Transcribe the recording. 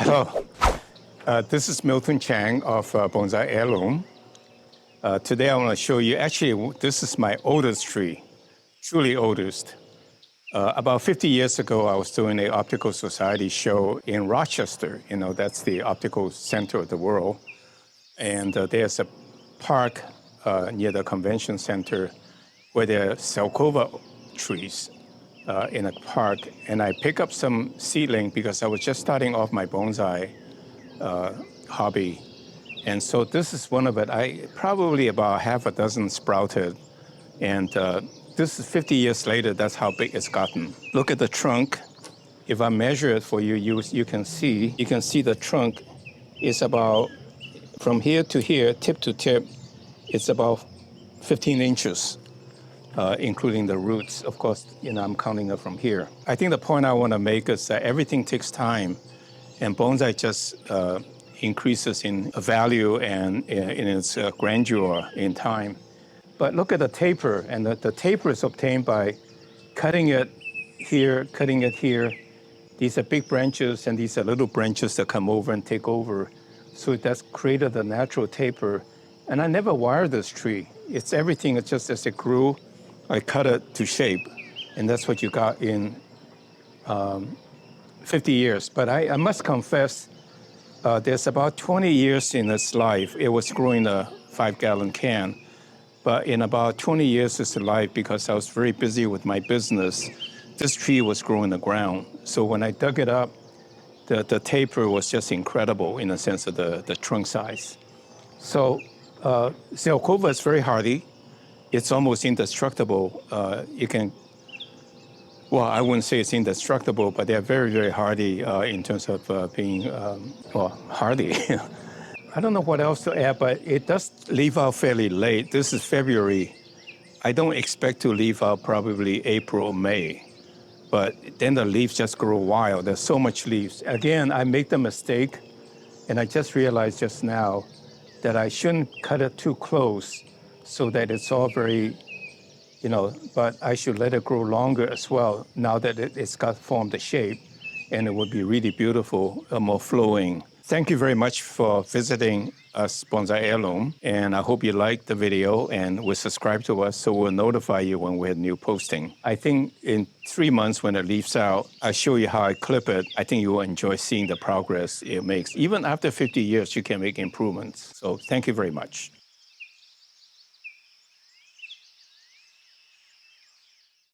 This is Milton Chang of Bonsai Heirloom. Today I want to show you, actually, this is my oldest tree, truly oldest. About 50 years ago, I was doing an optical society show in Rochester. You know, that's the optical center of the world. And there's a park near the convention center where there are Zelkova trees in a park. And I picked up some seedling because I was just starting off my bonsai hobby. And so this is one of it. Probably about half a dozen sprouted. And this is 50 years later, that's how big it's gotten. Look at the trunk. If I measure it for you, you can see the trunk is about, from here to here, tip to tip, it's about 15 inches, including the roots. Of course, you know, I'm counting it from here. I think the point I want to make is that everything takes time, and bonsai just increases in value and in its grandeur in time. But look at the taper, and the taper is obtained by cutting it here, cutting it here. These are big branches, and these are little branches that come over and take over. So that's created a natural taper. And I never wired this tree. It's everything, it's just as it grew, I cut it to shape. And that's what you got in 50 years. But I must confess, there's about 20 years in its life. It was growing a 5-gallon can. But in about 20 years of its life, because I was very busy with my business, this tree was growing the ground. So when I dug it up, the taper was just incredible in the sense of the trunk size. So Zelkova is very hardy. It's almost indestructible. Well, I wouldn't say it's indestructible, but they're very, very hardy in terms of being, hardy. I don't know what else to add, but it does leaf out fairly late. This is February. I don't expect to leaf out probably April or May. But then the leaves just grow wild. There's so much leaves. Again, I make the mistake, and I just realized just now that I shouldn't cut it too close so that it's all very, you know, but I should let it grow longer as well now that it's got formed a shape, and it would be really beautiful, more flowing. Thank you very much for visiting us, Bonsai Heirloom, and I hope you liked the video and will subscribe to us so we'll notify you when we have new posting. I think in 3 months when it leaves out, I show you how I clip it. I think you will enjoy seeing the progress it makes. Even after 50 years, you can make improvements. So thank you very much.